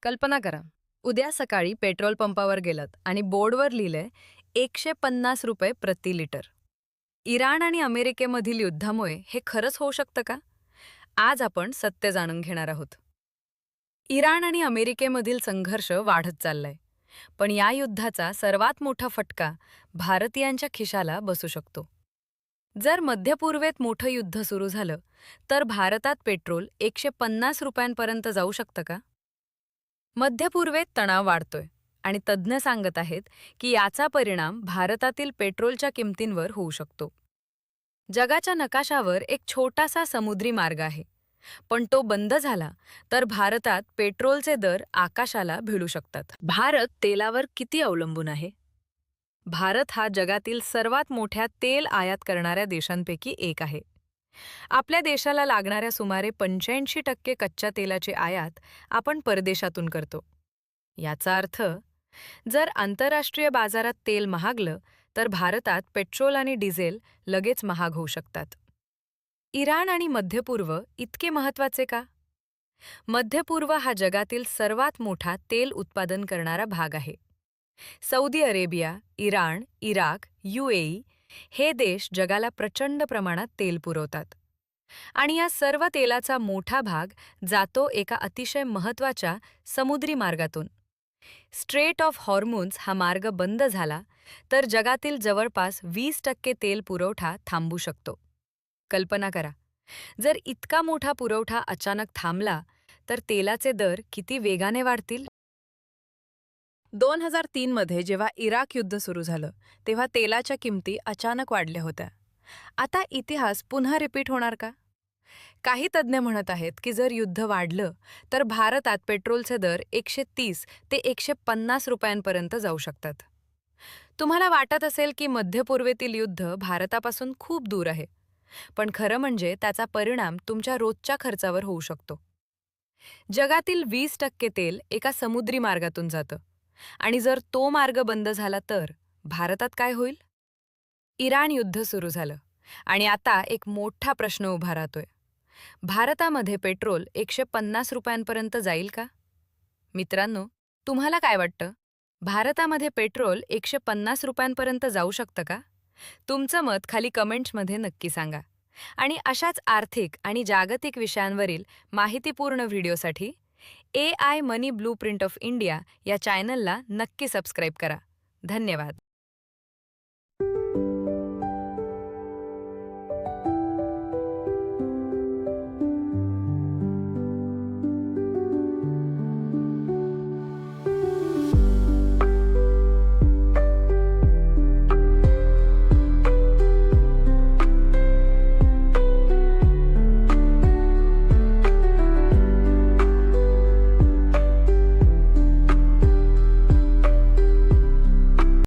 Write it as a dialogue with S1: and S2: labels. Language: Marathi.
S1: कल्पना करा, उद्या सकाळी पेट्रोल पंपावर गेलात आणि बोर्डवर लिहिलंय ₹150 प्रति लिटर. इराण आणि अमेरिकेमधील युद्धामुळे हे खरंच होऊ शकतं का? आज आपण सत्य जाणून घेणार आहोत. इराण आणि अमेरिकेमधील संघर्ष वाढत चाललाय, पण या युद्धाचा सर्वात मोठा फटका भारतीयांच्या खिशाला बसू शकतो. जर मध्यपूर्वेत मोठं युद्ध सुरू झालं, तर भारतात पेट्रोल ₹150 जाऊ शकतं का? मध्यपूर्वेत तणाव वाढतोय आणि तज्ज्ञ सांगत आहेत की याचा परिणाम भारतातील पेट्रोलच्या किमतींवर होऊ शकतो. जगाच्या नकाशावर एक छोटासा समुद्री मार्ग आहे, पण तो बंद झाला तर भारतात पेट्रोलचे दर आकाशाला भिडू शकतात. भारत तेलावर किती अवलंबून आहे? भारत हा जगातील सर्वात मोठ्या तेल आयात करणाऱ्या देशांपैकी एक आहे. आपल्या देशाला लागणाऱ्या सुमारे 85% कच्च्या तेलाची आयात आपण परदेशातून करतो. याचा अर्थ, जर आंतरराष्ट्रीय बाजारात तेल महागलं तर भारतात पेट्रोल आणि डिझेल लगेच महाग होऊ शकतात. इराण आणि मध्यपूर्व इतके महत्त्वाचे का? मध्यपूर्व हा जगातील सर्वात मोठा तेल उत्पादन करणारा भाग आहे. Saudi Arabia, Iran, Iraq, UAE हे देश जगाला प्रचंड प्रमाणात तेल पुरवतात. आणि या सर्व तेलाचा मोठा भाग जातो एका अतिशय महत्त्वाच्या समुद्री मार्गातून. स्ट्रेट ऑफ हॉर्मुझ हा मार्ग बंद झाला तर जगातील जवळपास 20% तेल पुरवठा थांबू शकतो. कल्पना करा, जर इतका मोठा पुरवठा अचानक थांबला तर तेलाचे दर किती वेगाने वाढतील. 2003 मध्ये जेव्हा इराक युद्ध सुरू झालं, तेव्हा तेलाच्या किमती अचानक वाढल्या होत्या. आता इतिहास पुन्हा रिपीट होणार का? काही तज्ज्ञ म्हणत आहेत की जर युद्ध वाढलं तर भारतात पेट्रोलचे दर 130 ते ₹150 जाऊ शकतात. तुम्हाला वाटत असेल की मध्यपूर्वेतील युद्ध भारतापासून खूप दूर आहे, पण खरं म्हणजे त्याचा परिणाम तुमच्या रोजच्या खर्चावर होऊ शकतो. जगातील 20% तेल एका समुद्री मार्गातून जातं, आणि जर तो मार्ग बंद झाला तर भारतात काय होईल? इराण युद्ध सुरू झालं आणि आता एक मोठा प्रश्न उभा राहतोय. भारतामध्ये पेट्रोल ₹150 जाईल का? मित्रांनो, तुम्हाला काय वाटतं? भारतामध्ये पेट्रोल ₹150 जाऊ शकतं का? तुमचं मत खाली कमेंट्समध्ये नक्की सांगा. आणि अशाच आर्थिक आणि जागतिक विषयांवरील माहितीपूर्ण व्हिडिओसाठी AI money blueprint of India या चॅनलला नक्की सबस्क्राईब करा. धन्यवाद.